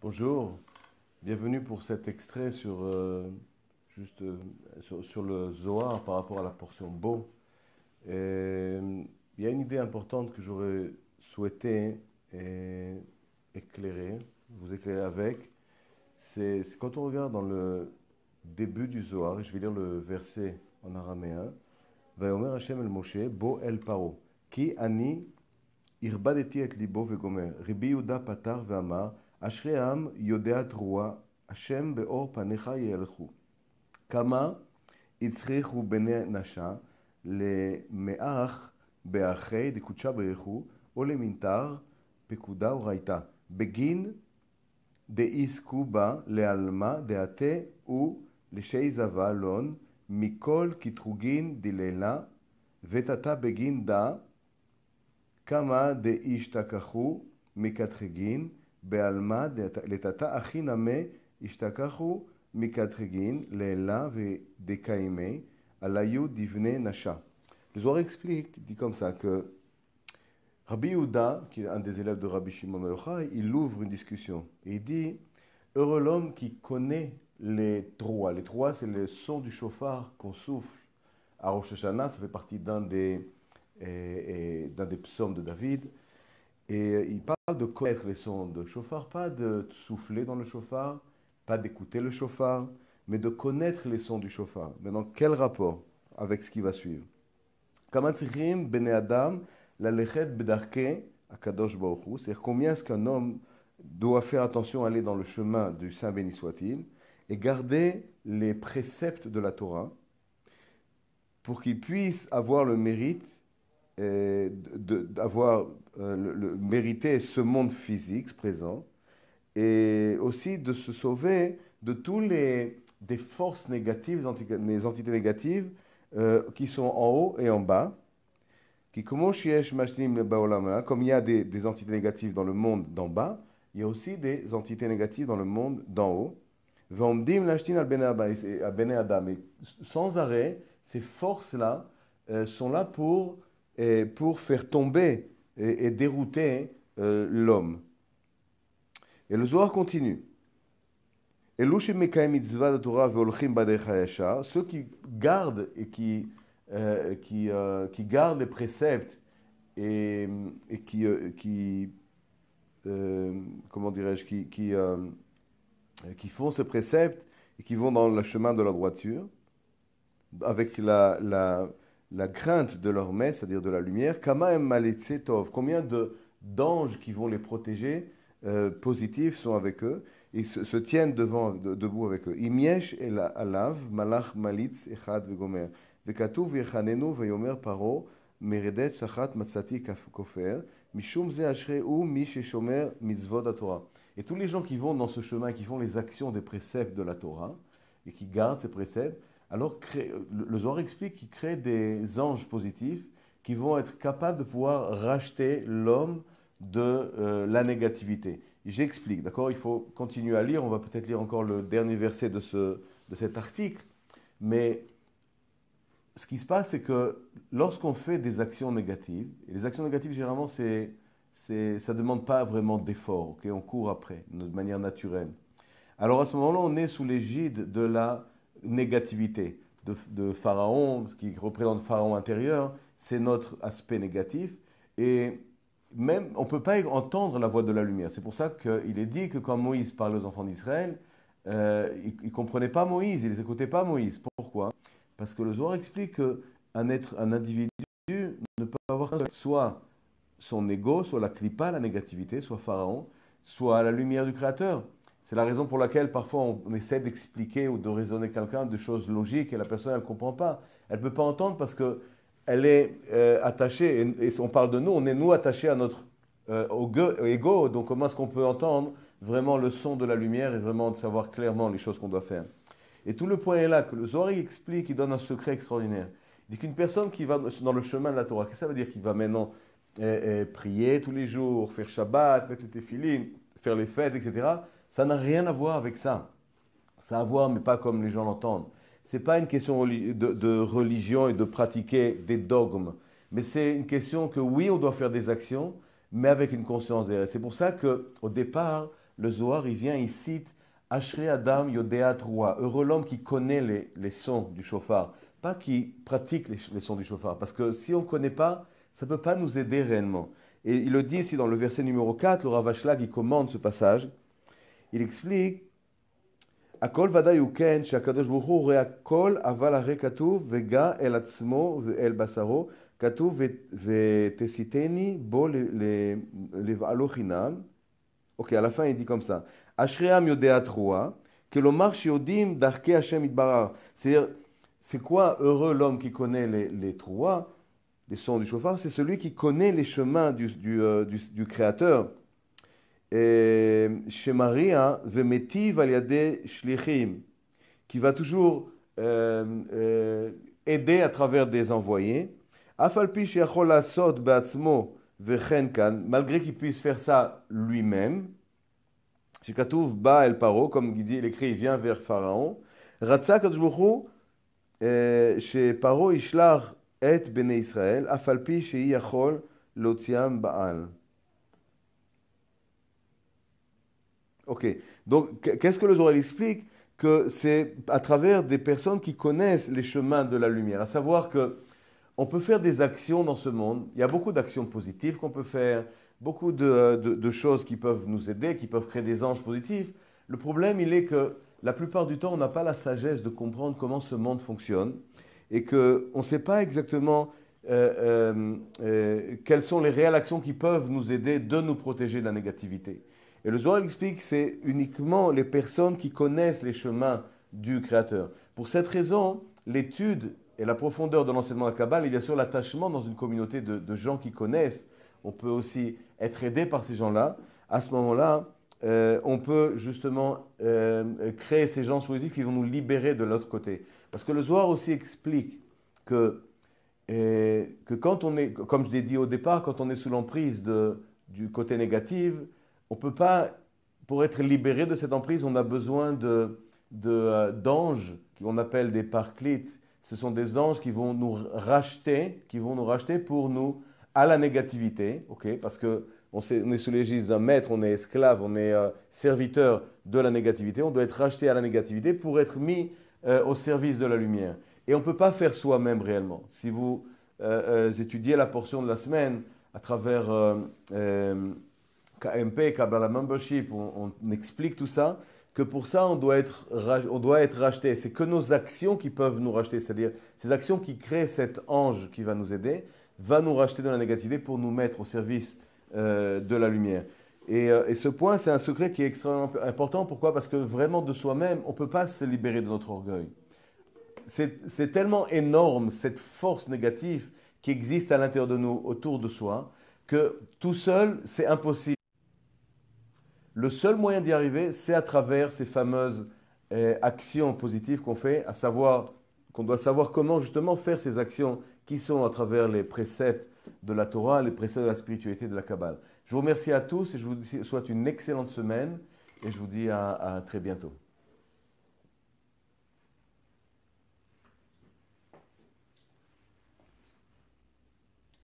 Bonjour, bienvenue pour cet extrait sur le Zohar par rapport à la portion Beau. Il y a une idée importante que j'aurais souhaité euh, éclairer, vous éclairer avec. C'est quand on regarde dans le début du Zohar, et je vais lire le verset en araméen, Vayomer Hashem el Moshe, Bo el Paro, Ki ani הרבדתי את ליבו וגומר. רבי יהודה פתח ואמר, אשרי העם יודע תרועה, השם באור פניך ילכו. כמה הצריכו בני נשה למאח באחי דקודשה ברכו, או למנתר פקודה ורייתה. בגין דאיסקו בה לעלמה דעתה ולשי זבה לון, מכל קטרוגין דלילה, ותתה בגין דה, כמה דאישתכחו מקטרגין, בעלמא לטאטא אחי נמה השתכחו מקטרגין, לילה ודקיימי, עליו דבני נשה. Le Zohar explique, dit comme ça, que Rabbi Yehuda, qui est un des élèves de Rabbi Shimon Bar Yochai, il ouvre une discussion. Et il dit, heureux l'homme qui connaît les trois. Les trois, c'est le son du chauffard qu'on souffle à Rosh Hashanah, ça fait partie d'un des psaumes de David. Et il parle de connaître les sons de chauffard, pas de souffler dans le chauffard, pas d'écouter le chauffard, mais de connaître les sons du chauffard. Maintenant, quel rapport avec ce qui va suivre? Kama tzrichim bnei adam lalechet bedarkei hakadosh baruch hu. C'est-à-dire combien est-ce qu'un homme doit faire attention à aller dans le chemin du Saint béni soit-il et garder les préceptes de la Torah pour qu'il puisse avoir le mérite d'avoir mérité ce monde physique présent et aussi de se sauver de tous des forces négatives, les entités négatives qui sont en haut et en bas. Comme il y a des entités négatives dans le monde d'en bas, il y a aussi des entités négatives dans le monde d'en haut. Et sans arrêt, ces forces-là sont là pour faire tomber et dérouter l'homme. Et le Zohar continue. Ceux qui gardent et qui gardent les préceptes et comment dirais-je, qui font ces préceptes et qui vont dans le chemin de la droiture, avec la crainte de leur maître, c'est-à-dire de la lumière, combien d'anges qui vont les protéger, positifs, sont avec eux, et se tiennent debout avec eux. Imiesh el alav, malach malitz echad vegomer. Vekatuv yechanenu veyomer paro, meredet shachat matzati kofer, mishum ze ashreu mi sheshomer mitzvot Torah. Et tous les gens qui vont dans ce chemin, qui font les actions des préceptes de la Torah, et qui gardent ces préceptes, alors le Zohar explique qu'il crée des anges positifs qui vont être capables de pouvoir racheter l'homme de la négativité. J'explique, d'accord? Il faut continuer à lire, on va peut-être lire encore le dernier verset de cet article, mais ce qui se passe, c'est que lorsqu'on fait des actions négatives, et les actions négatives, généralement, ça ne demande pas vraiment d'effort, okay? On court après, de manière naturelle. Alors à ce moment-là, on est sous l'égide de la négativité de Pharaon, ce qui représente Pharaon intérieur, c'est notre aspect négatif. Et même, on ne peut pas entendre la voix de la lumière. C'est pour ça qu'il est dit que quand Moïse parlait aux enfants d'Israël, ils ne comprenaient pas Moïse, ils n'écoutaient pas Moïse. Pourquoi? Parce que le Zohar explique qu'un individu ne peut avoir soit son ego, soit la klipa, la négativité, soit Pharaon, soit la lumière du Créateur. C'est la raison pour laquelle parfois on essaie d'expliquer ou de raisonner quelqu'un de choses logiques et la personne elle ne comprend pas. Elle ne peut pas entendre parce qu'elle est attachée, et on parle de nous, on est nous attachés à notre ego, donc comment est-ce qu'on peut entendre vraiment le son de la lumière et vraiment de savoir clairement les choses qu'on doit faire. Et tout le point est là, que le Zohar explique, il donne un secret extraordinaire. Il dit qu'une personne qui va dans le chemin de la Torah, qu'est-ce que ça veut dire? Qu'il va maintenant prier tous les jours, faire Shabbat, mettre les téfilines, faire les fêtes, etc. Ça n'a rien à voir avec ça. Ça a à voir, mais pas comme les gens l'entendent. Ce n'est pas une question de religion et de pratiquer des dogmes, mais c'est une question que oui, on doit faire des actions, mais avec une conscience derrière. C'est pour ça qu'au départ, le Zohar, il vient, il cite Ashrei Adam Yodea Troua, heureux l'homme qui connaît les sons du shofar, pas qui pratique les sons du shofar, parce que si on ne connaît pas, ça ne peut pas nous aider réellement. Et il le dit ici dans le verset numéro 4, le Rav Ashlag, il commande ce passage, il explique הכל ודאי הוא כן שהקדוש ברוך הוא רואה הכל, אבל הרי כתוב וגע אל עצמו ואל בשרו, כתוב ותסיתני בו לבעלו חינם. אוקיי, à la fin il dit comme ça. אשרי העם יודע תרועה, כלומר שיודעים דרכי השם יתברך. C'est-à-dire, c'est quoi heureux l'homme qui connaît les trouas, les sons du chauffard? C'est celui qui connaît les chemins du Créateur. Chez Maria, Vemetiv al-Yadeh Shlichim, qui va toujours aider à travers des envoyés. Afalpi sheyachol lasot be'atzmo vechen kan, malgré qu'il puisse faire ça lui-même. Shekatuv ba el paro, comme il écrit, il vient vers Pharaon. Ratza kadosh baruch hu she paro yishlach et bnei Israël, afalpi sheyachol lotziam ba'al. Ok, donc qu'est-ce que le Zohar explique? Que c'est à travers des personnes qui connaissent les chemins de la lumière, à savoir que on peut faire des actions dans ce monde, il y a beaucoup d'actions positives qu'on peut faire, beaucoup de choses qui peuvent nous aider, qui peuvent créer des anges positifs. Le problème, il est que la plupart du temps, on n'a pas la sagesse de comprendre comment ce monde fonctionne et qu'on ne sait pas exactement quelles sont les réelles actions qui peuvent nous aider de nous protéger de la négativité. Et le Zohar explique que c'est uniquement les personnes qui connaissent les chemins du Créateur. Pour cette raison, l'étude et la profondeur de l'enseignement de la Kabbale, et bien sûr l'attachement dans une communauté de gens qui connaissent, on peut aussi être aidé par ces gens-là. À ce moment-là, on peut justement créer ces gens positifs qui vont nous libérer de l'autre côté. Parce que le Zohar aussi explique que quand on est, comme je l'ai dit au départ, quand on est sous l'emprise du côté négatif, on ne peut pas, pour être libéré de cette emprise, on a besoin d'anges, qu'on appelle des parclites. Ce sont des anges qui vont nous racheter pour nous à la négativité, okay? Parce qu'on est sous l'égide d'un maître, on est esclave, on est serviteur de la négativité, on doit être racheté à la négativité pour être mis au service de la lumière. Et on ne peut pas faire soi-même réellement. Si vous étudiez la portion de la semaine à travers KMP, Kabbalah Membership, on explique tout ça, que pour ça on doit être racheté. C'est que nos actions qui peuvent nous racheter, c'est-à-dire ces actions qui créent cet ange qui va nous aider, va nous racheter de la négativité pour nous mettre au service de la lumière. Et ce point, c'est un secret qui est extrêmement important. Pourquoi? Parce que vraiment de soi-même, on ne peut pas se libérer de notre orgueil. C'est tellement énorme, cette force négative qui existe à l'intérieur de nous, autour de soi, que tout seul, c'est impossible. Le seul moyen d'y arriver, c'est à travers ces fameuses actions positives qu'on fait, à savoir qu'on doit savoir comment justement faire ces actions qui sont à travers les préceptes de la Torah, les préceptes de la spiritualité, de la Kabbale. Je vous remercie à tous et je vous souhaite une excellente semaine et je vous dis à très bientôt.